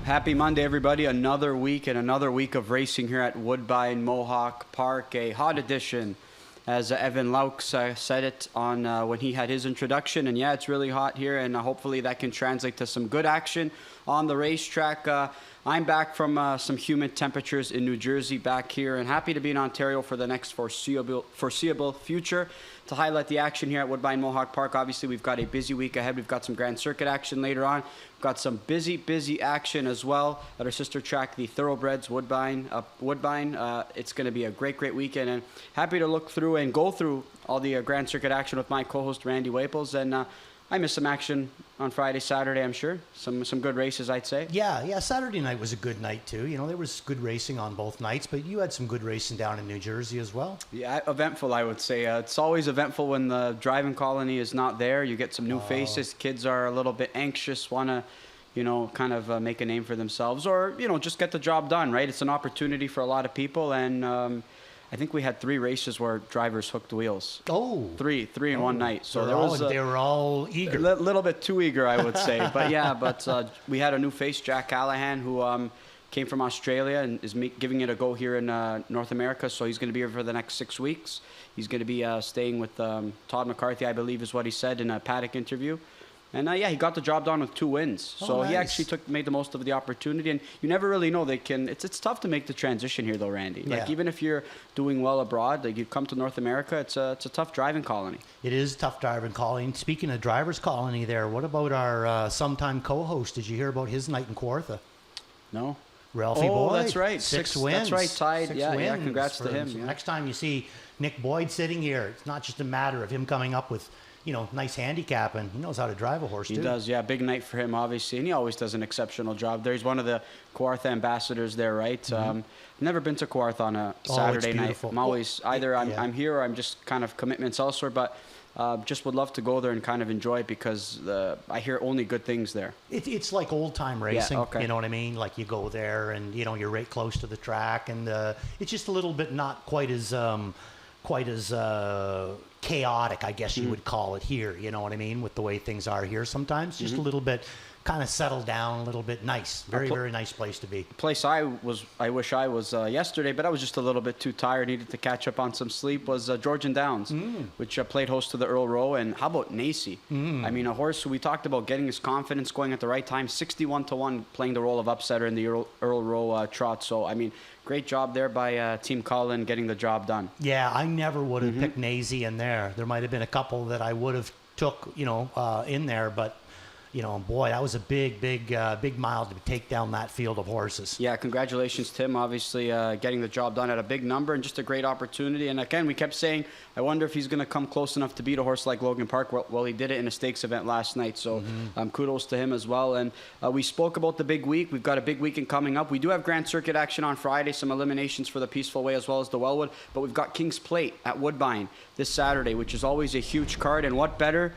Happy Monday, everybody. Another week and another week of racing here at Woodbine Mohawk Park. A hot edition, as Evan Laux said it on when he had his introduction. And yeah, it's really hot here, and hopefully that can translate to some good action on the racetrack. I'm back from some humid temperatures in New Jersey back here, and happy to be in Ontario for the next foreseeable future. To highlight the action here at Woodbine Mohawk Park, obviously we've got a busy week ahead. We've got some Grand Circuit action later on. We've got some busy action as well at our sister track, the Thoroughbreds Woodbine. It's going to be a great weekend, and happy to look through and go through all the Grand Circuit action with my co-host Randy Waples. And I missed some action on Friday, Saturday, I'm sure. Some good races, I'd say. Yeah. Saturday night was a good night, too. You know, there was good racing on both nights, but you had some good racing down in New Jersey as well. Yeah, eventful, I would say. It's always eventful when the driving colony is not there. You get some new faces. Kids are a little bit anxious, want to, kind of make a name for themselves or, just get the job done, right? It's an opportunity for a lot of people, and I think we had 3 races where drivers hooked wheels. Oh. Three in one night. So they were all eager. A little bit too eager, I would say. But we had a new face, Jack Callahan, who came from Australia and is giving it a go here in North America. So he's going to be here for the next 6 weeks. He's going to be staying with Todd McCarthy, I believe is what he said in a paddock interview. And he got the job done with 2 wins. So nice. He actually made the most of the opportunity. And you never really know it's tough to make the transition here though, Randy. Yeah. Like even if you're doing well abroad, like you come to North America, it's a tough driving colony. It is a tough driving colony. Speaking of drivers colony there, what about our sometime co-host? Did you hear about his night in Kawartha? No. Ralphie Boyd. That's right. 6 wins. That's right, tied. 6 Yeah, wins congrats to him. So Yeah. next time you see Nick Boyd sitting here, it's not just a matter of him coming up with nice handicapping. He knows how to drive a horse, too. He does, yeah. Big night for him, obviously. And he always does an exceptional job there. He's one of the Kawartha ambassadors there, right? Mm-hmm. Never been to Kawartha on a Saturday night. I'm always, I'm here or I'm just kind of commitments elsewhere. But just would love to go there and kind of enjoy it because I hear only good things there. It's like old-time racing, yeah, okay. You know what I mean? Like you go there and, you're right close to the track. And it's just a little bit not quite as chaotic, I guess you would call it here, you know what I mean, with the way things are here sometimes. Just a little bit kind of settled down, a little bit nice. Very nice place to be. Place I wish I was yesterday, but I was just a little bit too tired, needed to catch up on some sleep, was Georgian Downs, which played host to the Earl Rowe. And how about Nacy? I mean, a horse who we talked about getting his confidence going at the right time, 61-1 playing the role of upsetter in the Earl Rowe trot. So, I mean, great job there by Team Cullen getting the job done. Yeah, I never would have picked Nazy in there. There might have been a couple that I would have took, in there, but boy, that was a big mile to take down that field of horses. Yeah, congratulations, Tim. Obviously, getting the job done at a big number and just a great opportunity. And again, we kept saying, I wonder if he's going to come close enough to beat a horse like Logan Park. Well, he did it in a stakes event last night, so kudos to him as well. And we spoke about the big week. We've got a big weekend coming up. We do have Grand Circuit action on Friday, some eliminations for the Peaceful Way as well as the Wellwood. But we've got King's Plate at Woodbine this Saturday, which is always a huge card. And what better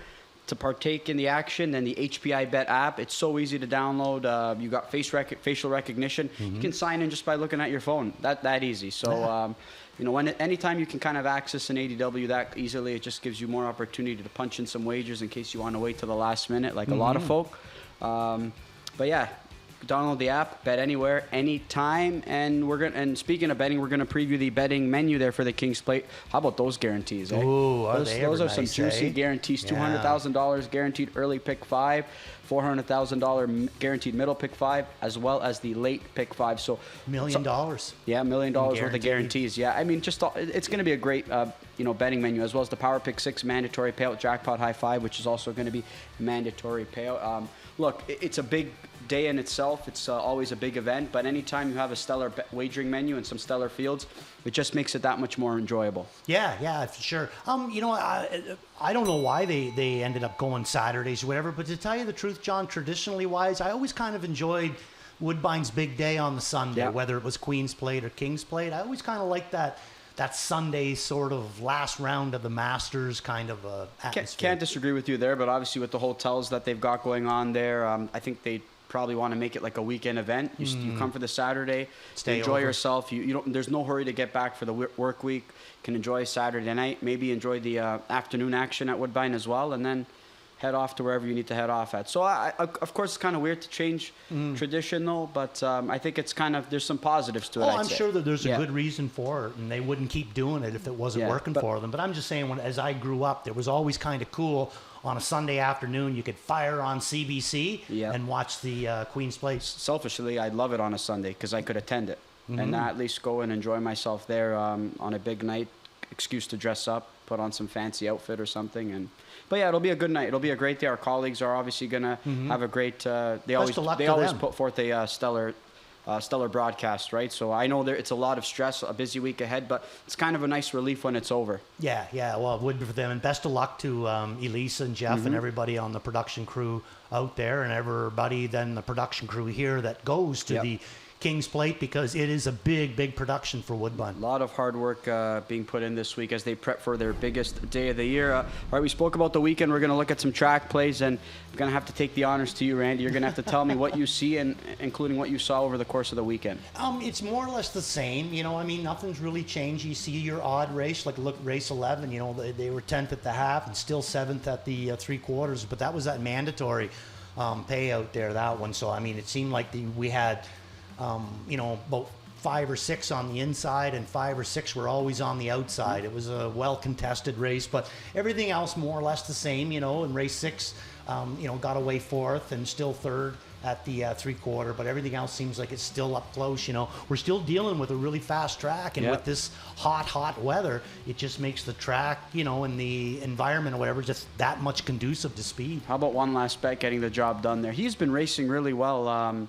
to partake in the action than the HPI Bet app. It's so easy to download. You got facial recognition. You can sign in just by looking at your phone. That easy. So, anytime you can kind of access an ADW that easily, it just gives you more opportunity to punch in some wagers in case you want to wait till the last minute, like a lot of folk. But yeah, download the app, bet anywhere, anytime, and speaking of betting, we're gonna preview the betting menu there for the King's Plate. How about those guarantees? Eh? Ooh, those are nice, some juicy guarantees. $200,000 guaranteed early pick 5, $400,000 guaranteed middle pick 5, as well as the late pick 5. So $1 million. Yeah, $1 million worth of guarantees. Yeah, I mean, it's going to be a great betting menu, as well as the Power Pick 6 mandatory payout, Jackpot High 5, which is also going to be mandatory payout. Look, it's a big day in itself. It's always a big event, but anytime you have a stellar wagering menu and some stellar fields, it just makes it that much more enjoyable. Yeah, for sure. I don't know why they ended up going Saturdays or whatever, but to tell you the truth, John, traditionally wise, I always kind of enjoyed Woodbine's big day on the Sunday, whether it was Queen's Plate or King's Plate. I always kind of liked that Sunday sort of last round of the Masters kind of atmosphere. Can't disagree with you there, but obviously with the hotels that they've got going on there, I think they probably want to make it like a weekend event. You come for the Saturday, enjoy yourself. You don't. There's no hurry to get back for the work week. You can enjoy Saturday night, maybe enjoy the afternoon action at Woodbine as well, and then head off to wherever you need to head off at. So, of course, it's kind of weird to change traditional, but I think it's kind of, there's some positives to it. I'm sure that there's a good reason for it, and they wouldn't keep doing it if it wasn't working for them. But I'm just saying, as I grew up, it was always kind of cool. On a Sunday afternoon, you could fire on CBC and watch the Queen's Place. Selfishly, I'd love it on a Sunday because I could attend it and at least go and enjoy myself there on a big night. Excuse to dress up, put on some fancy outfit or something, but yeah, it'll be a good night. It'll be a great day. Our colleagues are obviously gonna have a great. They always put forth a stellar broadcast, right? So I know it's a lot of stress, a busy week ahead, but it's kind of a nice relief when it's over. Yeah. Well, it would be for them, and best of luck to Elisa and Jeff and everybody on the production crew out there, and everybody then the production crew here that goes to the King's Plate, because it is a big production for Woodbine. A lot of hard work being put in this week as they prep for their biggest day of the year. All right, we spoke about the weekend. We're going to look at some track plays, and I'm going to have to take the honors to you, Randy. You're going to have to tell me what you see, and including what you saw over the course of the weekend. It's more or less the same. Nothing's really changed. You see your odd race, like look, race 11. They were 10th at the half and still 7th at the 3/4. But that was that mandatory payout there, that one. So it seemed like we had. About 5 or 6 on the inside and 5 or 6 were always on the outside. It was a well-contested race, but everything else more or less the same, In race 6, got away 4th and still 3rd at the 3/4, but everything else seems like it's still up close, We're still dealing with a really fast track, and with this hot weather, it just makes the track, and the environment or whatever, just that much conducive to speed. How about one last bet getting the job done there? He's been racing really well,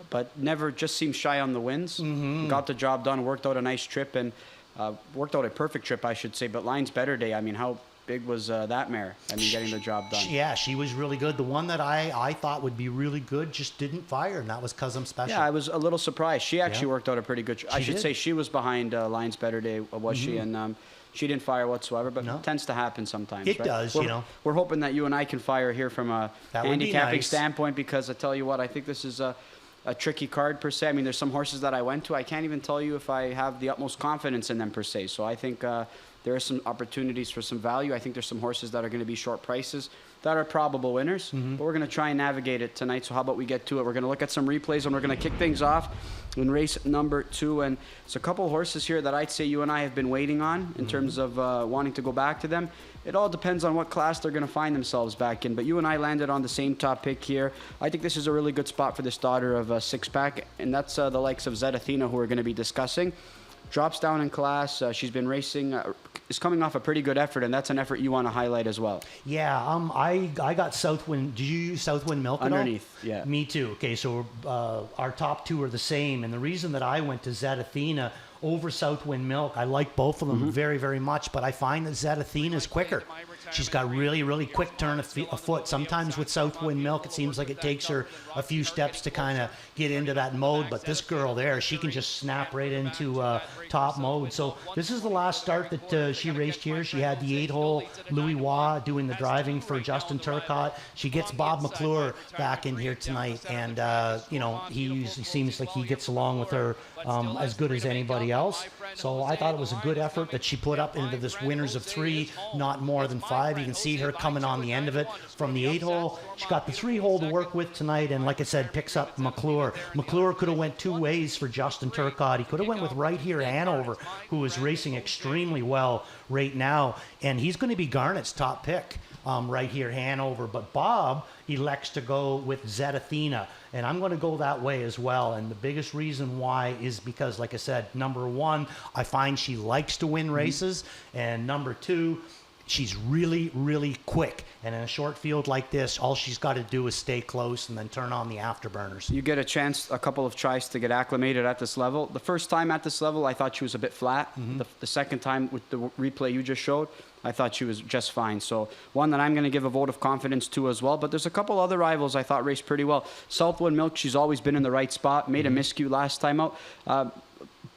but never just seemed shy on the wins. Got the job done, worked out a nice trip, and worked out a perfect trip, I should say. But Line's Better Day, how big was that mare? Getting the job done. Yeah, she was really good. The one that I thought would be really good just didn't fire, and that was Custom Special. Yeah, I was a little surprised. She actually worked out a pretty good I should say she was behind Line's Better Day, was she? And she didn't fire whatsoever, but it tends to happen sometimes. It does, We're hoping that you and I can fire here from a handicapping standpoint, because I tell you what, I think this is a tricky card per se. There's some horses that I went to. I can't even tell you if I have the utmost confidence in them per se. So I think there are some opportunities for some value. I think there's some horses that are going to be short prices that are probable winners. But we're going to try and navigate it tonight. So how about we get to it? We're going to look at some replays, and we're going to kick things off in race number 2. And it's a couple of horses here that I'd say you and I have been waiting on in terms of wanting to go back to them. It all depends on what class they're going to find themselves back in. But you and I landed on the same top pick here. I think this is a really good spot for this daughter of Six Pack, and that's the likes of Zed Athena, who we're going to be discussing. Drops down in class. She's been racing, is coming off a pretty good effort, and that's an effort you want to highlight as well. Yeah, I got Southwind. Did you use Southwind Milk underneath? At all? Yeah. Me too. Okay, so our top 2 are the same, and the reason that I went to Zed Athena over Southwind Milk, I like both of them very, very much, but I find that Zed Athena is quicker. She's got really quick turn of foot. Sometimes with Southwind Milk, it seems like it takes her a few steps to kind of get into that mode. But this girl there, she can just snap right into top mode. So this is the last start that she raced here. She had the 8-hole Louis Waugh doing the driving for Justin Turcotte. She gets Bob McClure back in here tonight. And, he usually seems like he gets along with her as good as anybody else. So I thought it was a good effort that she put up into this winners of 3, not more than 5. You can see her coming on the end of it from the 8-hole. She got the 3-hole to work with tonight, and like I said, picks up McClure. McClure could have went 2 ways for Justin Turcotte. He could have went with right here Hanover, who is racing extremely well right now, and he's going to be Garnett's top pick right here, Hanover. But Bob elects to go with Zed Athena, and I'm going to go that way as well. And the biggest reason why is because, like I said, number 1, I find she likes to win races, and number 2, she's really quick. And in a short field like this, all she's got to do is stay close and then turn on the afterburners. You get a couple of tries to get acclimated at this level. The first time at this level, I thought she was a bit flat. The second time with the replay you just showed, I thought she was just fine. So one that I'm going to give a vote of confidence to as well. But there's a couple other rivals I thought raced pretty well. Southwind Milk, she's always been in the right spot. Made a miscue last time out.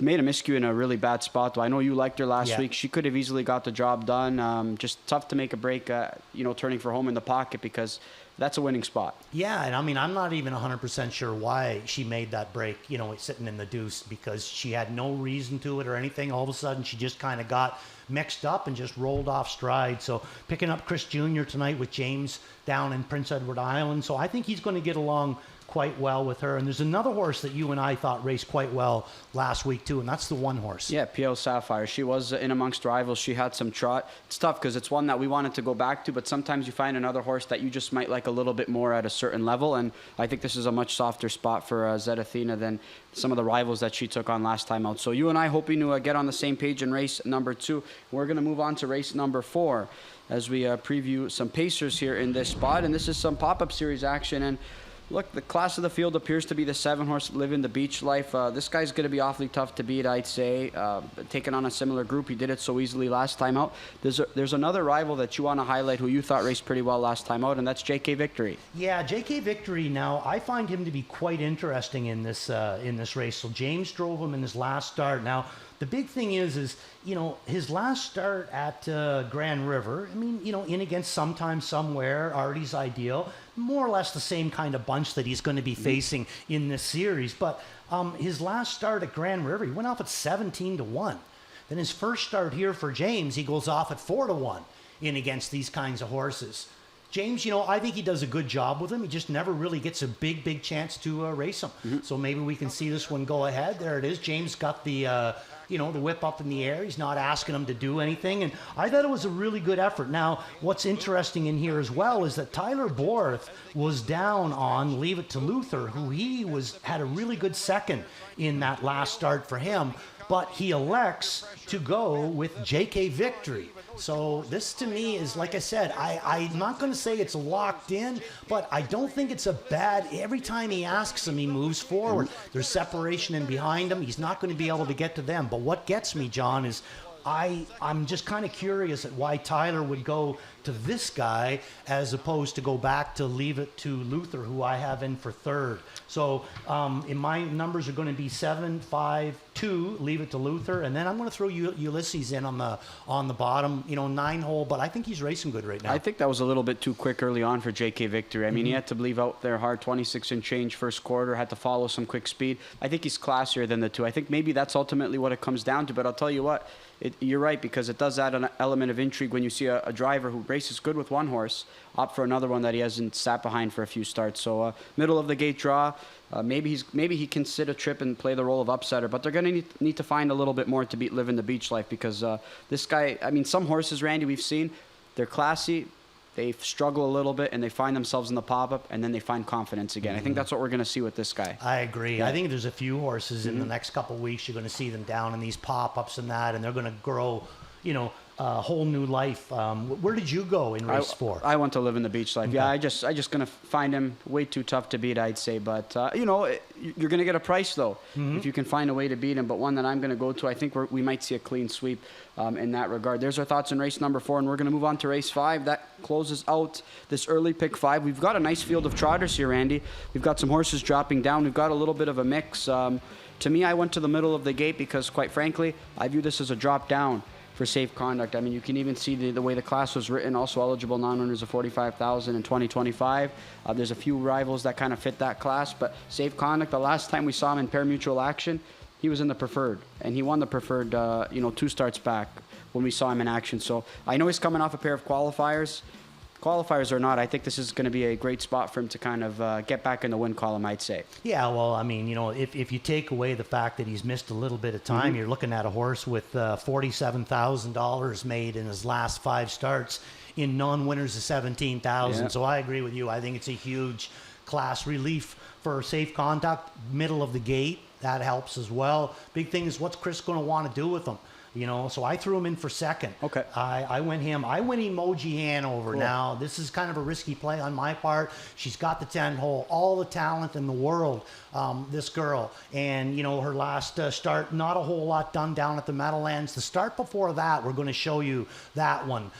Made a miscue in a really bad spot, though. I know you liked her last week. She could have easily got the job done. Just tough to make a break, turning for home in the pocket, because that's a winning spot. Yeah, and I mean, I'm not even 100% sure why she made that break, sitting in the deuce, because she had no reason to it or anything. All of a sudden, she just kind of got mixed up and just rolled off stride. So picking up Chris Jr. tonight with James down in Prince Edward Island. So I think he's going to get along quite well with her. And there's another horse that you and I thought raced quite well last week too, and that's the one horse. Yeah, PL Sapphire. She was in amongst rivals. She had some trot. It's tough because it's one that we wanted to go back to, but sometimes you find another horse that you just might like a little bit more at a certain level, and I think this is a much softer spot for Zed Athena than some of the rivals that she took on last time out. So you and I hoping to get on the same page in race number 2. We're going to move on to race number 4 as we preview some pacers here in this spot, and this is some pop-up series action. And look, the class of the field appears to be the 7-horse Living the Beach Life. This guy's going to be awfully tough to beat, I'd say. Taking on a similar group, he did it so easily last time out. There's another rival that you want to highlight who you thought raced pretty well last time out, and that's JK Victory. Yeah, JK Victory. Now I find him to be quite interesting in this race. So James drove him in his last start. Now the big thing is his last start at Grand River. I mean, in against Sometime Somewhere, Artie's Ideal, more or less the same kind of bunch that he's going to be facing in this series. But his last start at Grand River, he went off at 17-1. Then his first start here for James, he goes off at 4-1 in against these kinds of horses. James, I think he does a good job with him. He just never really gets a big chance to race him. Mm-hmm. So maybe we can see this one go ahead. There it is. James got the whip up in the air. He's not asking him to do anything. And I thought it was a really good effort. Now, what's interesting in here as well is that Tyler Borth was down on Leave It to Luther, who had a really good second in that last start for him. But he elects to go with JK Victory. So this to me is, like I said, I'm not going to say it's locked in, but I don't think it's a bad, every time he asks him, he moves forward. There's separation in behind him. He's not going to be able to get to them. But what gets me, John, is I'm just kind of curious at why Tyler would go to this guy as opposed to go back to Leave It to Luther, who I have in for third. So in my numbers are going to be 7, 5, 2, Leave It to Luther, and then I'm going to throw Ulysses in on the bottom, 9-hole. But I think he's racing good right now. I think that was a little bit too quick early on for JK Victory. I mean, he had to leave out there hard, 26 and change first quarter, had to follow some quick speed. I think he's classier than the two. I think maybe that's ultimately what it comes down to. But I'll tell you what. You're right, because it does add an element of intrigue when you see a driver who races good with one horse opt for another one that he hasn't sat behind for a few starts. So middle of the gate draw, maybe he can sit a trip and play the role of upsetter, but they're going to need to find a little bit more to beat Living the Beach Life, because this guy, I mean, some horses, Randy, we've seen, they're classy. They struggle a little bit, and they find themselves in the pop-up, and then they find confidence again. I think that's what we're going to see with this guy. I agree. Yeah. I think there's a few horses in the next couple of weeks you're going to see them down in these pop-ups and that, and they're going to grow, a whole new life. Where did you go in race 4? I went to Live in the Beach Life. Okay. Yeah, I just going to find him way too tough to beat, I'd say. But, you're going to get a price, though, if you can find a way to beat him. But one that I'm going to go to, I think we might see a clean sweep in that regard. There's our thoughts on race number 4, and we're going to move on to race 5. That closes out this early pick 5. We've got a nice field of trotters here, Andy. We've got some horses dropping down. We've got a little bit of a mix. To me, I went to the middle of the gate because, quite frankly, I view this as a drop down for Safe Conduct. I mean, you can even see the way the class was written. Also eligible non-winners of $45,000 in 2025. There's a few rivals that kind of fit that class, but Safe Conduct, the last time we saw him in pari-mutuel action, he was in the preferred, and he won the preferred 2 starts back when we saw him in action. So I know he's coming off a pair of qualifiers. Qualifiers or not, I think this is going to be a great spot for him to kind of get back in the win column, I'd say. Yeah, well, I mean, if you take away the fact that he's missed a little bit of time, you're looking at a horse with $47,000 made in his last 5 starts in non-winners of $17,000. Yeah. So I agree with you. I think it's a huge class relief for Safe Conduct. Middle of the gate, that helps as well. Big thing is, what's Chris going to want to do with him? So I threw him in for second. Okay. I went him. I went Emoji Hanover. Cool. Now, this is kind of a risky play on my part. She's got the 10-hole, all the talent in the world, this girl. And, her last start, not a whole lot done down at the Meadowlands. The start before that, we're going to show you that one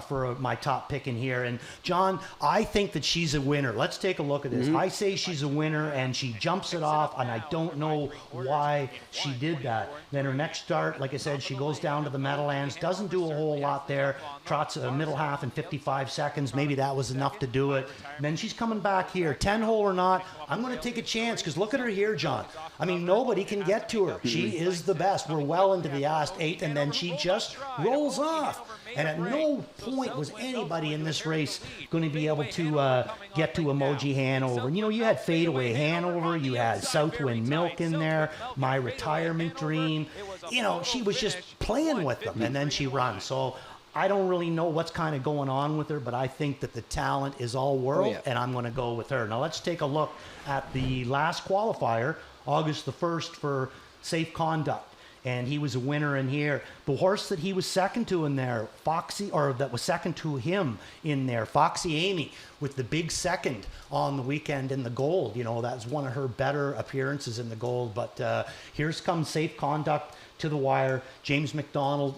for my top pick in here. And, John, I think that she's a winner. Let's take a look at this. I say she's a winner, and she jumps it off, and I don't know why she did that. Then her next start, like I said, she goes goes down to the Meadowlands, doesn't do a whole lot there, trots a middle half in 55 seconds. Maybe that was enough to do it. And then she's coming back here. 10-hole or not, I'm going to take a chance because look at her here, John. I mean, nobody can get to her. She is the best. We're well into the last 8, and then she just rolls off. And at no point was anybody in this race going to be able to get to Emoji Hanover. And, you know, you had Fadeaway Hanover, you had Southwind Milk in there, My Retirement Dream. You know, she was just playing with them, and then she runs. So I don't really know what's kind of going on with her, but I think that the talent is all world, and I'm going to go with her. Now let's take a look at the last qualifier, August the 1st, for Safe Conduct. And he was a winner in here. The horse that he was second to in there, Foxy, or that was second to him in there, Foxy Amy, with the big second on the weekend in the gold. You know, that's one of her better appearances in the gold. But here's comes Safe Conduct to the wire. James McDonald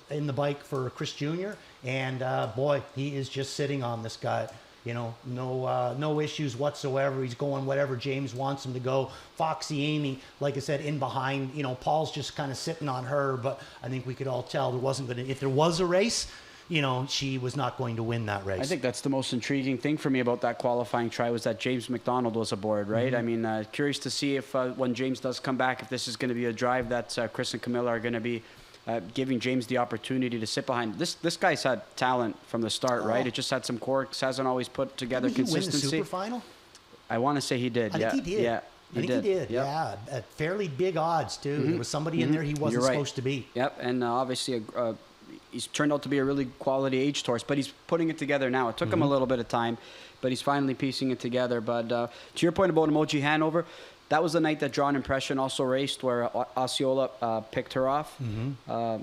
in the bike for Chris Jr. And boy, he is just sitting on this guy. You know, no issues whatsoever. He's going whatever James wants him to go. Foxy Amy, like I said, in behind. You know, Paul's just kind of sitting on her, but I think we could all tell there wasn't going to, if there was a race, you know, she was not going to win that race. I think that's the most intriguing thing for me about that qualifying try was that James McDonald was aboard, right? I mean, curious to see if when James does come back, if this is going to be a drive that Chris and Camilla are going to be giving James the opportunity to sit behind. This guy's had talent from the start, right? It just had some quirks, hasn't always put together consistency. Did he win the super final? I want to say he did. I think he did. Yeah, I think he did. Yep. Yeah, at fairly big odds too. There was somebody in there he wasn't supposed to be. Yep, and obviously he's turned out to be a really quality aged horse, but he's putting it together now. It took him a little bit of time, but he's finally piecing it together. But to your point about Emoji Hanover, that was the night that Drawn Impression also raced, where Osceola picked her off.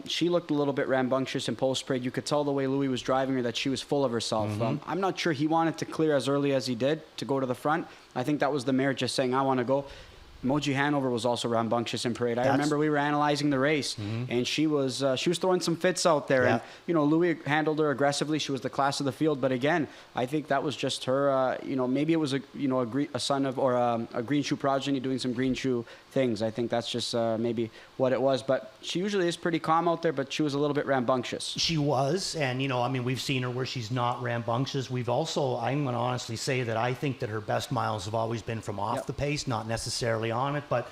She looked a little bit rambunctious in post parade. You could tell the way Louis was driving her that she was full of herself. I'm not sure he wanted to clear as early as he did to go to the front. I think that was the mare just saying, I want to go. Emoji Hanover was also rambunctious in parade. I remember we were analyzing the race, and she was throwing some fits out there. And you know, Louis handled her aggressively. She was the class of the field. But again, I think that was just her. You know, maybe it was a son of or a green shoe progeny doing some green shoe things. I think that's just maybe what it was. But she usually is pretty calm out there. But she was a little bit rambunctious. She was, and you know, I mean, we've seen her where she's not rambunctious. We've also, I'm going to honestly say that I think that her best miles have always been from off the pace, not necessarily on it, but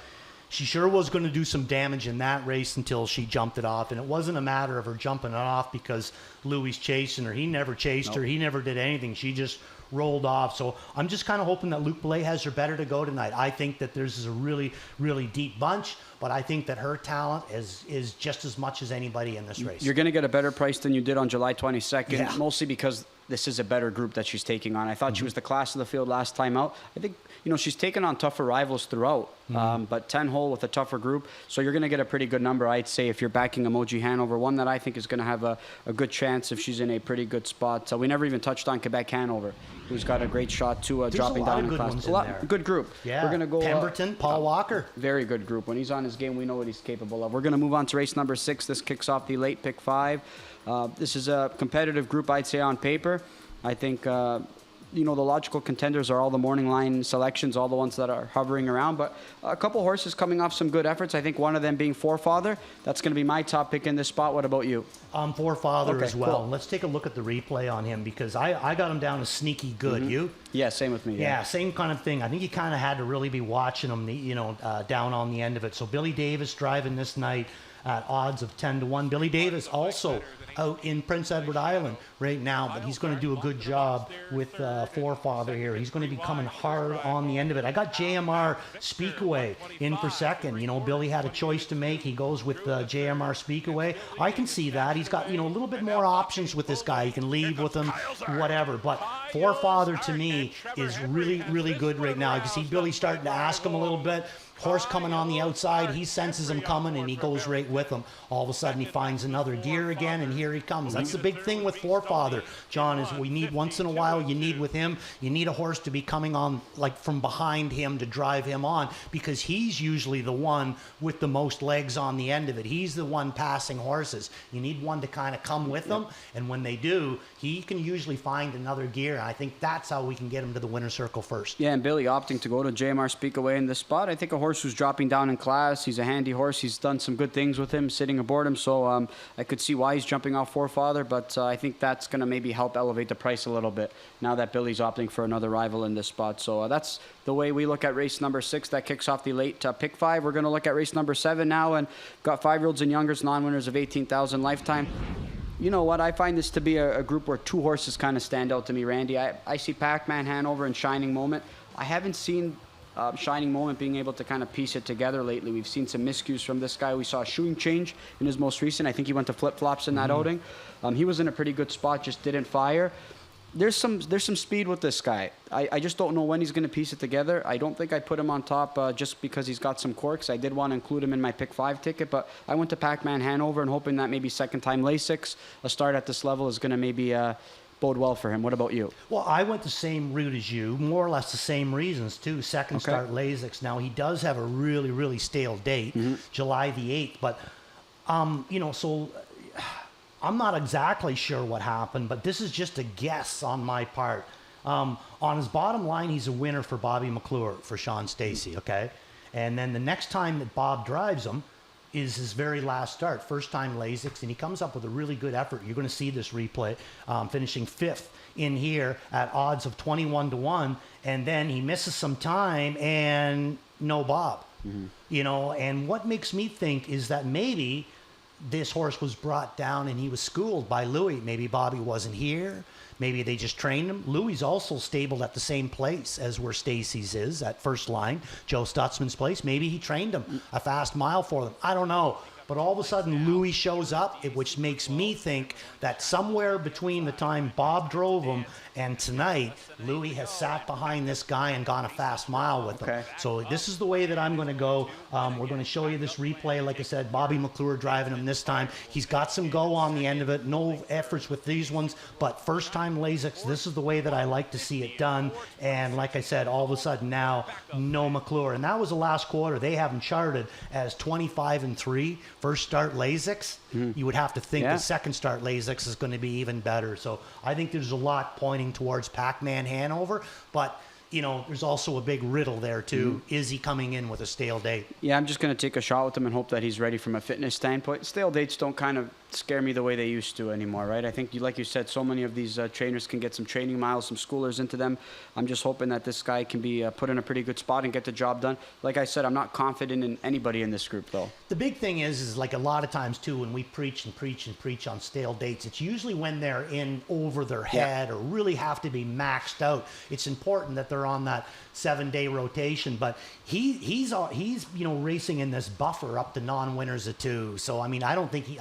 she sure was going to do some damage in that race until she jumped it off. And it wasn't a matter of her jumping it off because Louis chasing her. He never chased her. He never did anything. She just rolled off. So I'm just kind of hoping that Luc Belay has her better to go tonight. I think that there's a really, really deep bunch, but I think that her talent is just as much as anybody in this race. You're going to get a better price than you did on July 22nd, mostly because this is a better group that she's taking on. I thought she was the class of the field last time out. I think, you know, she's taken on tougher rivals throughout, but 10-hole with a tougher group. So you're going to get a pretty good number, I'd say, if you're backing Emoji Hanover, one that I think is going to have a good chance if she's in a pretty good spot. So we never even touched on Quebec Hanover, who's got a great shot to dropping down in class. Good group. Yeah. We're going to go Pemberton, Paul Walker. Very good group. When he's on his game, we know what he's capable of. We're going to move on to race number 6. This kicks off the late pick 5. This is a competitive group, I'd say, on paper. I think, you know, the logical contenders are all the morning line selections, all the ones that are hovering around. But a couple horses coming off some good efforts. I think one of them being Forefather. That's going to be my top pick in this spot. What about you? Forefather as well. Cool. Let's take a look at the replay on him because I got him down as sneaky good. You? Yeah, same with me. Yeah, same kind of thing. I think you kind of had to really be watching him, you know, down on the end of it. So Billy Davis driving this night at odds of 10-1. Billy Davis also out in Prince Edward Island right now, but he's going to do a good job with Forefather here. He's going to be coming hard on the end of it. I got JMR Speakaway in for second. You know, Billy had a choice to make. He goes with JMR Speakaway. I can see that. He's got, you know, a little bit more options with this guy. He can leave with him, whatever. But Forefather, to me, is really, really good right now. You can see Billy starting to ask him a little bit. Horse coming on the outside, he senses him coming and he goes right with him. All of a sudden he finds another gear again and here he comes. That's the big thing with Forefather, John, is we need once in a while, you need with him, you need a horse to be coming on like from behind him to drive him on because he's usually the one with the most legs on the end of it. He's the one passing horses. You need one to kind of come with them, and when they do, he can usually find another gear. And I think that's how we can get him to the winner's circle first. Yeah, and Billy opting to go to JMR Speakaway in this spot. I think a horse horse who's dropping down in class. He's a handy horse. He's done some good things with him, sitting aboard him. So I could see why he's jumping off Forefather, but I think that's going to maybe help elevate the price a little bit now that Billy's opting for another rival in this spot. So that's the way we look at race number 6. That kicks off the late pick 5. We're going to look at race number 7 now, and got 5-year-olds and youngers, non-winners of 18,000 lifetime. You know what? I find this to be a group where 2 horses kind of stand out to me, Randy. I see Pac-Man Hanover and Shining Moment. I haven't seen Shining Moment being able to kind of piece it together lately. We've seen some miscues from this guy. We saw a shoeing change in his most recent. I think he went to flip-flops in that outing. He was in a pretty good spot, just didn't fire. There's some speed with this guy. I just don't know when he's going to piece it together. I don't think I put him on top just because he's got some quirks. I did want to include him in my pick 5 ticket, but I went to Pac-Man Hanover and hoping that maybe second-time Lasix, a start at this level, is going to maybe bode well for him. What about you? Well, I went the same route as you, more or less the same reasons too. Second start Lasix. Now he does have a really, really stale date, July the 8th. But so I'm not exactly sure what happened, but this is just a guess on my part. On his bottom line, he's a winner for Bobby McClure for Sean Stacey. Okay, and then the next time that Bob drives him is his very last start, first time Lasix, and he comes up with a really good effort. You're going to see this replay, finishing 5th in here at odds of 21-1, and then he misses some time and no Bob. And what makes me think is that maybe this horse was brought down and he was schooled by Louis. Maybe Bobby wasn't here. Maybe they just trained him. Louis also stabled at the same place as where Stacey's is, at First Line, Joe Stutzman's place. Maybe he trained him a fast mile for them. I don't know. But all of a sudden, Louis shows up, which makes me think that somewhere between the time Bob drove him and tonight, Louis has sat behind this guy and gone a fast mile with him. So this is the way that I'm going to go. We're going to show you this replay. Like I said, Bobby McClure driving him this time. He's got some go on the end of it. No efforts with these ones. But first time Lasix, this is the way that I like to see it done. And like I said, all of a sudden now, no McClure. And that was the last quarter. They have him charted as 25-3. First start Lasix, you would have to think the second start Lasix is going to be even better. So I think there's a lot pointing towards Pac-Man Hanover, but there's also a big riddle there too. Is he coming in with a stale date? Yeah, I'm just going to take a shot with him and hope that he's ready from a fitness standpoint. Stale dates don't kind of scare me the way they used to anymore, right? I think, like you said, so many of these trainers can get some training miles, some schoolers into them. I'm just hoping that this guy can be put in a pretty good spot and get the job done. Like I said, I'm not confident in anybody in this group, though. The big thing is like a lot of times, too, when we preach on stale dates, it's usually when they're in over their head or really have to be maxed out. It's important that they're on that 7-day rotation, but he's racing in this buffer up to non-winners of 2. So I mean, I don't think he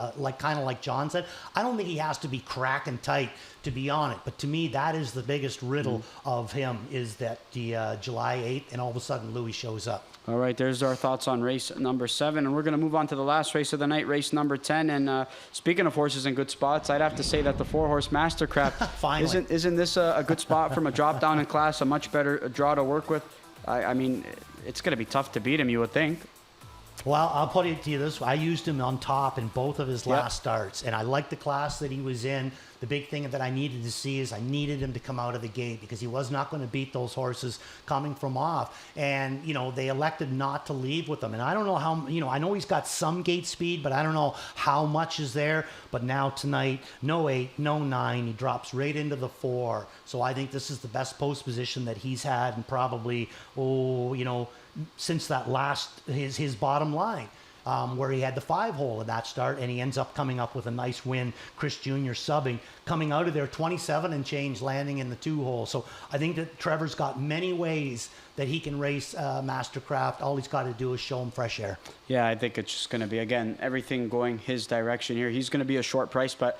like John said, I don't think he has to be cracking tight to be on it. But to me, that is the biggest riddle of him, is that the July 8th, and all of a sudden Louis shows up. All right, there's our thoughts on race number 7, and we're going to move on to the last race of the night, race number 10. And speaking of horses in good spots, I'd have to say that the 4-horse Mastercraft isn't this a good spot from a drop down in class, a much better draw to work with? I mean, it's going to be tough to beat him, you would think. Well, I'll put it to you this way. I used him on top in both of his last starts, and I liked the class that he was in. The big thing that I needed to see is I needed him to come out of the gate, because he was not going to beat those horses coming from off. And, they elected not to leave with him. And I don't know how, I know he's got some gate speed, but I don't know how much is there. But now tonight, no 8, no 9. He drops right into the 4. So I think this is the best post position that he's had, and probably, since that last, his bottom line. Where he had the 5-hole in that start, and he ends up coming up with a nice win. Chris Jr. subbing, coming out of there 27 and change, landing in the 2-hole. So I think that Trevor's got many ways that he can race Mastercraft. All he's got to do is show him fresh air. Yeah, I think it's just going to be, again, everything going his direction here. He's going to be a short price, but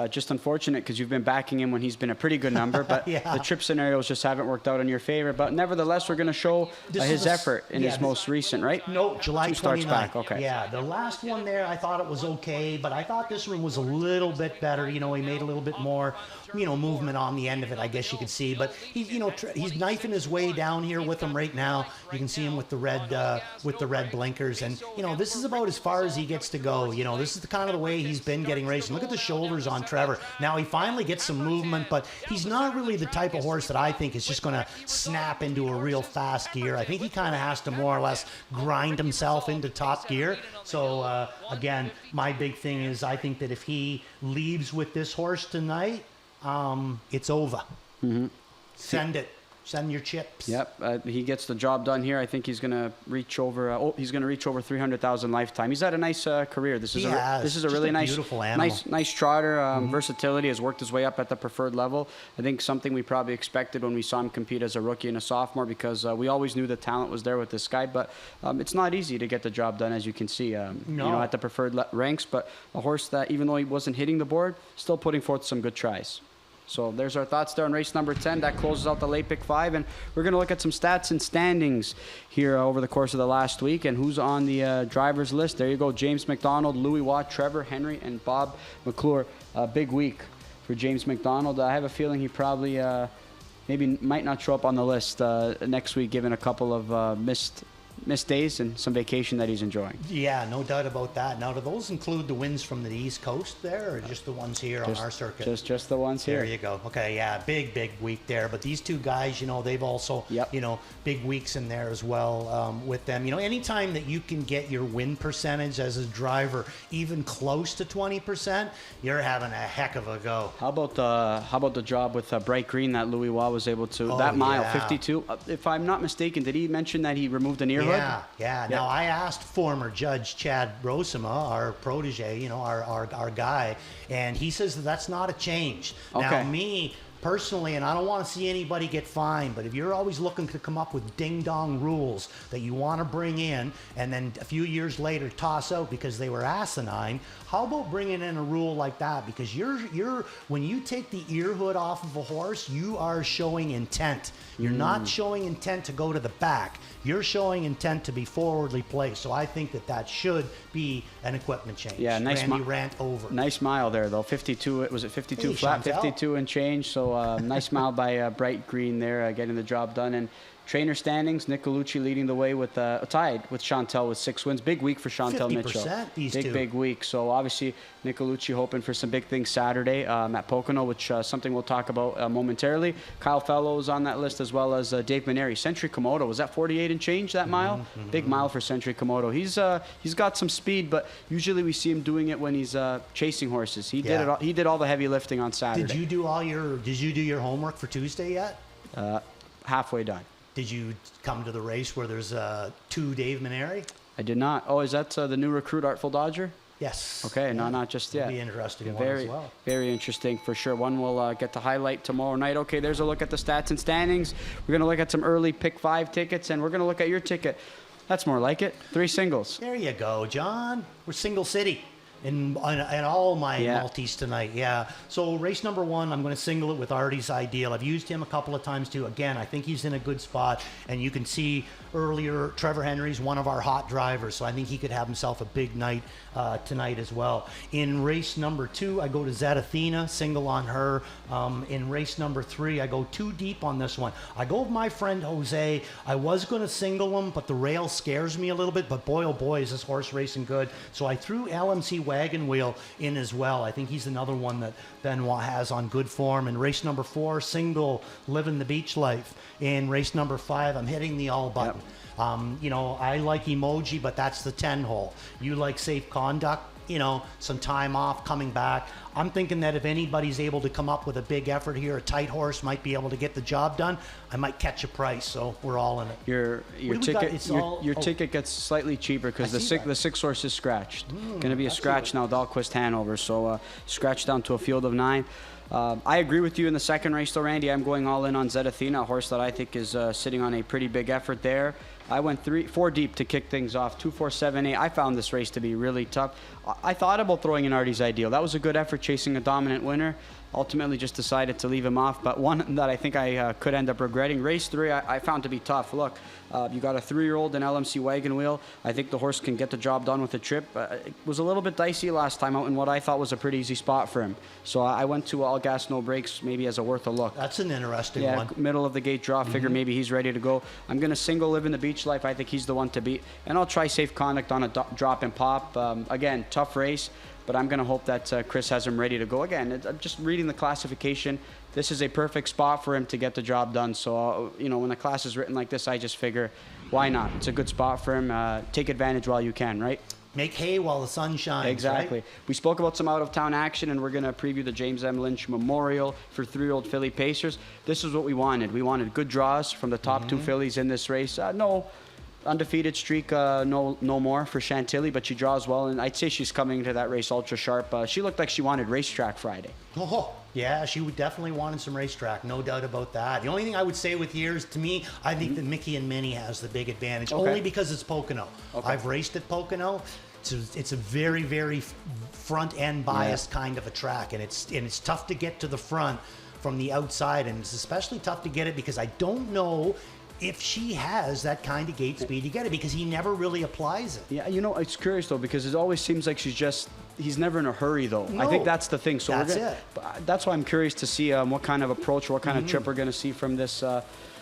just unfortunate because you've been backing him when he's been a pretty good number, but the trip scenarios just haven't worked out in your favor. But nevertheless, we're going to show his effort in his most recent, right? No, July 29th. Back. Okay. Yeah, the last one there, I thought it was okay, but I thought this one was a little bit better. He made a little bit more, movement on the end of it, I guess you could see. But he's, he's knifing his way down here with him right now. You can see him with the red blinkers, and this is about as far as he gets to go. This is the kind of the way he's been getting racing. Look at the shoulders on on Trevor. Now he finally gets some movement, but he's not really the type of horse that I think is just going to snap into a real fast gear. I think he kind of has to more or less grind himself into top gear. So again, my big thing is I think that if he leaves with this horse tonight, it's over. Send it. Send your chips. Yep, he gets the job done here. I think he's going to reach over. He's going to reach over 300,000 lifetime. He's had a nice career. This is a really nice trotter. Versatility, has worked his way up at the preferred level. I think something we probably expected when we saw him compete as a rookie and a sophomore, because we always knew the talent was there with this guy. But it's not easy to get the job done, as you can see. You know, at the preferred ranks. But a horse that, even though he wasn't hitting the board, still putting forth some good tries. So there's our thoughts there on race number 10. That closes out the late pick 5. And we're going to look at some stats and standings here over the course of the last week. And who's on the driver's list. There you go. James McDonald, Louis Watt, Trevor Henry, and Bob McClure. Big week for James McDonald. I have a feeling he probably maybe might not show up on the list next week, given a couple of missed days and some vacation that he's enjoying. Yeah, no doubt about that. Now, do those include the wins from the East Coast there, or just the ones here on our circuit? Just the ones here. There you go. Okay, yeah, big week there. But these two guys, you know, they've also, you know, big weeks in there as well with them. You know, anytime that you can get your win percentage as a driver even close to 20%, you're having a heck of a go. How about the job with Bright Green that Louis Waugh was able to, that mile, 52? If I'm not mistaken, did he mention that he removed an ear hood? Yeah. Now, I asked former Judge Chad Brosima, our protege, you know, our guy, and he says that that's not a change. Okay. Now, me personally, and I don't want to see anybody get fined, but if you're always looking to come up with ding-dong rules that you want to bring in and then a few years later toss out because they were asinine, how about bringing in a rule like that? Because you're when you take the ear hood off of a horse, you are showing intent. You're not showing intent to go to the back. You're showing intent to be forwardly placed. So I think that should be an equipment change. Yeah, nice rant over. Nice mile there, though. 52, was it 52 flat? Chantel. 52 and change. So nice mile by Bright Green there, getting the job done. And trainer standings, Nick Colucci leading the way with tied with Chantel with 6 wins. Big week for Chantel Mitchell. These two. Big week. So obviously Nick Colucci hoping for some big things Saturday at Pocono, which something we'll talk about momentarily. Kyle Fellows on that list, as well as Dave Maneri. Century Komodo, was that 48 and change that mile? Big mile for Century Komodo. He's got some speed, but usually we see him doing it when he's chasing horses. He did it. He did all the heavy lifting on Saturday. Did you do your homework for Tuesday yet? Halfway done. Did you come to the race where there's 2 Dave Maneri? I did not. Oh, is that the new recruit, Artful Dodger? Yes. Okay, no, not just yet. It'll be interesting one very, as well. Very interesting for sure. One we'll get to highlight tomorrow night. Okay, there's a look at the stats and standings. We're going to look at some early pick 5 tickets, and we're going to look at your ticket. That's more like it. 3 singles. There you go, John. We're single city. In all my multis tonight, So race number 1, I'm going to single it with Artie's Ideal. I've used him a couple of times too. Again, I think he's in a good spot, and you can see earlier Trevor Henry's one of our hot drivers, so I think he could have himself a big night tonight as well. In race number 2, I go to Zed Athena, single on her. In race number 3, I go too deep on this one. I go with my friend Jose. I was going to single him, but the rail scares me a little bit, but boy, oh boy, is this horse racing good. So I threw LMC Wagon Wheel in as well. I think he's another one that Benoit has on good form. In race number 4, single, Living the Beach Life. In race number 5, I'm hitting the all button. You know, I like Emoji, but that's the 10 hole. You like Safe Conduct, you know, some time off, coming back. I'm thinking that if anybody's able to come up with a big effort here, a tight horse might be able to get the job done. I might catch a price, so we're all in it. Your ticket gets slightly cheaper because the 6 horse is scratched. Going to be a scratch now, Dahlquist Hanover. So scratch down to a field of 9. I agree with you in the second race, though, Randy. I'm going all in on Zed Athena, a horse that I think is sitting on a pretty big effort there. I went 4 deep to kick things off, 2, 4, 7, 8. I found this race to be really tough. I thought about throwing in Artie's Ideal. That was a good effort chasing a dominant winner. Ultimately just decided to leave him off, but one that I think I could end up regretting. Race 3 I found to be tough. Look, you got a 3-year-old in LMC Wagon Wheel. I think the horse can get the job done with a trip. It was a little bit dicey last time out in what I thought was a pretty easy spot for him. So I went to all gas, no brakes, maybe as a worth a look. That's an interesting one. Middle of the gate draw, figure maybe he's ready to go. I'm going to single Live in the Beach Life. I think he's the one to beat. And I'll try Safe Conduct on a drop and pop. Again, tough race. but I'm going to hope that Chris has him ready to go. Again, just reading the classification, this is a perfect spot for him to get the job done. So, when the class is written like this, I just figure, why not? It's a good spot for him. Take advantage while you can, right? Make hay while the sun shines. Exactly. Right? We spoke about some out-of-town action, and we're going to preview the James M. Lynch Memorial for 3-year-old filly Pacers. This is what we wanted. We wanted good draws from the top two fillies in this race. No undefeated streak, no more for Chantilly, but she draws well, and I'd say she's coming to that race ultra sharp. She looked like she wanted racetrack Friday. Oh, yeah, she would definitely wanted some racetrack, no doubt about that. The only thing I would say with here is, to me, I think that Mickey and Minnie has the big advantage, only because it's Pocono. Okay. I've raced at Pocono. It's a very, very front-end biased kind of a track, and it's tough to get to the front from the outside, and it's especially tough to get it because I don't know if she has that kind of gate speed to get it, because he never really applies it. Yeah, it's curious though, because it always seems like he's never in a hurry though. No, I think that's the thing. So that's why I'm curious to see what kind of approach or what kind of trip we're going to see from this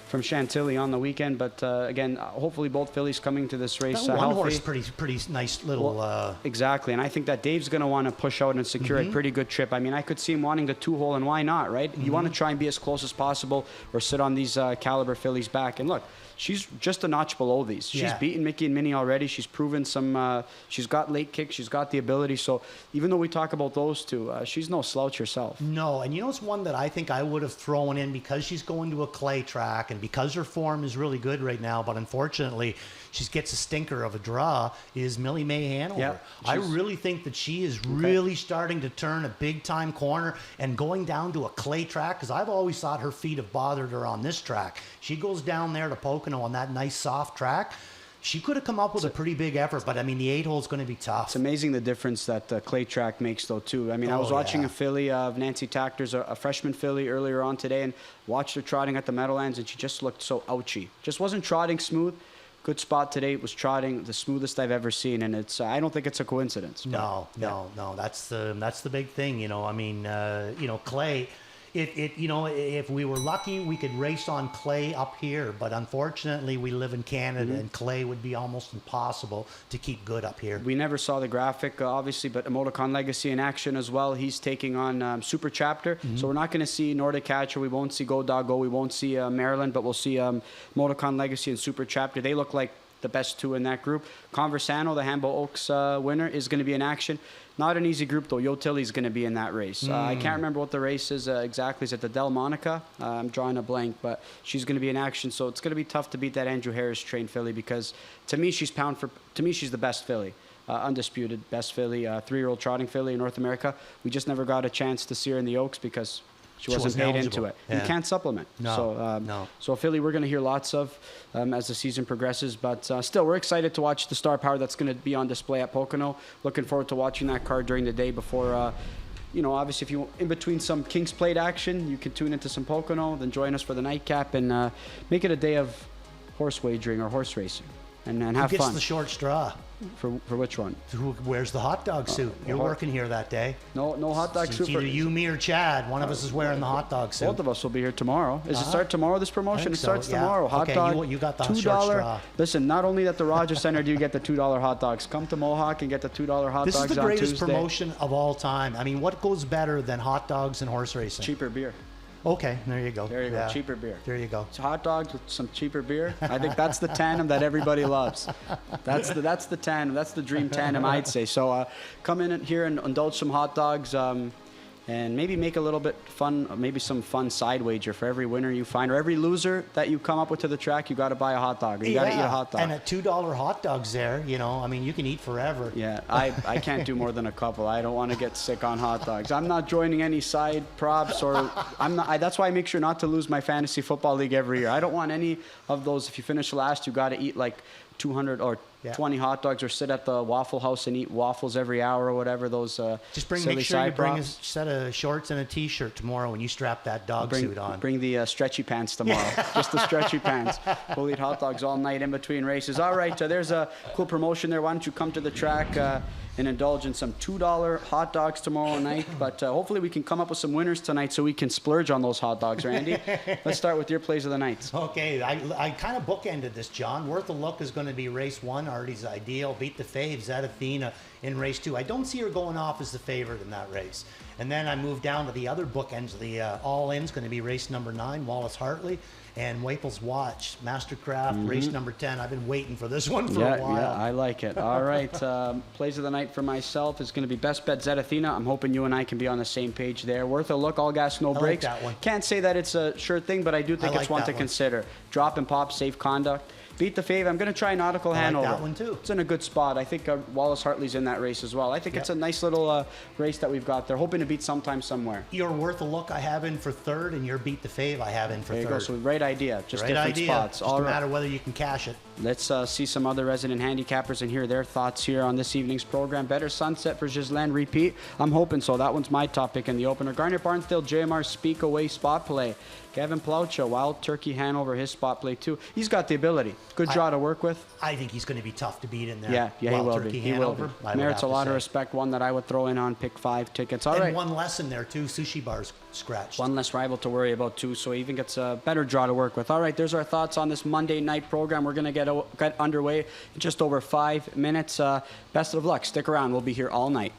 from Chantilly on the weekend. But again, hopefully both fillies coming to this race that one healthy. horse, pretty nice little. Exactly, and I think that Dave's going to want to push out and secure a pretty good trip. I mean, I could see him wanting the 2-hole, and why not, right? You want to try and be as close as possible, or sit on these caliber fillies back. And look, she's just a notch below these. She's beaten Mickey and Minnie already. She's proven some. She's got late kicks. She's got the ability. So even though we talk about those two, she's no slouch herself. No, and it's one that I think I would have thrown in because she's going to a clay track and because her form is really good right now. But unfortunately, she gets a stinker of a draw. Is Millie Mae Hanover? Yeah, I really think that she is really starting to turn a big time corner and going down to a clay track, because I've always thought her feet have bothered her on this track. She goes down there to Pocono on that nice soft track. She could have come up with a pretty big effort, but I mean, the 8-hole is going to be tough. It's amazing the difference that clay track makes, though, too. I mean, I was watching a filly of Nancy Tactor's, a freshman filly earlier on today, and watched her trotting at the Meadowlands, and she just looked so ouchy. Just wasn't trotting smooth. Good spot today. It was trotting the smoothest I've ever seen, and it's. I don't think it's a coincidence. No. That's the big thing. I mean, clay. If we were lucky, we could race on clay up here, but unfortunately we live in Canada and clay would be almost impossible to keep good up here. We never saw the graphic, obviously, but Emoticon Legacy in action as well. He's taking on Super Chapter, so we're not going to see Nordic Catcher, we won't see Go Dog Go, we won't see Maryland, but we'll see Emoticon Legacy and Super Chapter. They look like the best two in that group. Conversano, the Hambo Oaks winner, is going to be in action. Not an easy group, though. Yotilli's going to be in that race. I can't remember what the race is exactly. Is it the Del Monica? I'm drawing a blank, but she's going to be in action. So it's going to be tough to beat that Andrew Harris trained filly, because to me, she's the best filly. Undisputed best filly, 3-year-old trotting filly in North America. We just never got a chance to see her in the Oaks because she wasn't paid into it. Yeah. You can't supplement. No. So Philly, we're going to hear lots of as the season progresses. But still, we're excited to watch the star power that's going to be on display at Pocono. Looking forward to watching that card during the day before, obviously, if you in between some King's Plate action, you can tune into some Pocono, then join us for the nightcap and make it a day of horse wagering or horse racing and have fun. Who gets fun. the short straw? For which one? Who wears the hot dog suit? You're working here that day. No hot dog suit. It's either you, me, or Chad. One of us is wearing the hot dog suit. Both of us will be here tomorrow. Does it start tomorrow, this promotion? It starts tomorrow. Hot dog. You got the $2. short straw. Listen, not only at the Rogers Center do you get the $2 hot dogs. Come to Mohawk and get the $2 hot dogs on Tuesday. This is the greatest promotion of all time. I mean, what goes better than hot dogs and horse racing? Cheaper beer. Okay, there you go. There you go. Cheaper beer. There you go. It's hot dogs with some cheaper beer. I think that's the tandem that everybody loves. That's the tandem. That's the dream tandem, I'd say. So come in here and indulge some hot dogs. And maybe make a little bit fun, maybe some fun side wager for every winner you find, or every loser that you come up with to the track. You got to buy a hot dog, or you got to eat a hot dog. And at $2 hot dogs, there, I mean, you can eat forever. Yeah, I can't do more than a couple. I don't want to get sick on hot dogs. I'm not joining any side props, or I'm not. That's why I make sure not to lose my fantasy football league every year. I don't want any of those. If you finish last, you got to eat like 200 or 20 hot dogs, or sit at the Waffle House and eat waffles every hour, or whatever those just make sure you bring a set of shorts and a t-shirt tomorrow when you strap that dog suit on. Bring the stretchy pants tomorrow. Just the stretchy pants. We'll eat hot dogs all night in between races. All right, there's a cool promotion there. Why don't you come to the track and indulge in some $2 hot dogs tomorrow night. But hopefully we can come up with some winners tonight so we can splurge on those hot dogs, Randy. Let's start with your plays of the night. Okay, I kind of bookended this, John. Worth a look is going to be race 1, Artie's Ideal. Beat the Fave, Zetathena in race 2. I don't see her going off as the favorite in that race. And then I moved down to the other bookends. The all-in's going to be race number 9, Wallace Hartley, and Waples Watch, Mastercraft, race number 10. I've been waiting for this one for a while. Yeah, I like it. All right, plays of the night for myself is going to be Best Bet Zetathena. I'm hoping you and I can be on the same page there. Worth a look, all gas, no brakes. I like that one. Can't say that it's a sure thing, but I do think it's one to consider. Drop and pop, safe conduct. Beat the Fave. I'm going to try Nautical Hanover. I like that one too. It's in a good spot. I think Wallace Hartley's in that race as well. I think it's a nice little race that we've got there. Hoping to beat sometime somewhere. Your Worth a Look I have in for 3rd, and your Beat the Fave I have in for 3rd. There you go. So right idea. Just right different idea. spots. Just All a right. matter whether you can cash it. Let's see some other resident handicappers and hear their thoughts here on this evening's program. Better Sunset for Ghislaine Repeat. I'm hoping so. That one's my top pick in the opener. Garnet Barnsdale, JMR Speak Away spot play. Kevin Plaucha, Wild Turkey Hanover, his spot play too. He's got the ability. Good draw to work with. I think he's going to be tough to beat in there. Yeah, he will Turkey be. He will Hanover, be. Merits a lot of respect. One that I would throw in on pick 5 tickets. All right. And one less in there too. Sushi bars scratched. One less rival to worry about too, so he even gets a better draw to work with. All right, there's our thoughts on this Monday night program. We're going to get underway in just over 5 minutes. Best of luck. Stick around. We'll be here all night.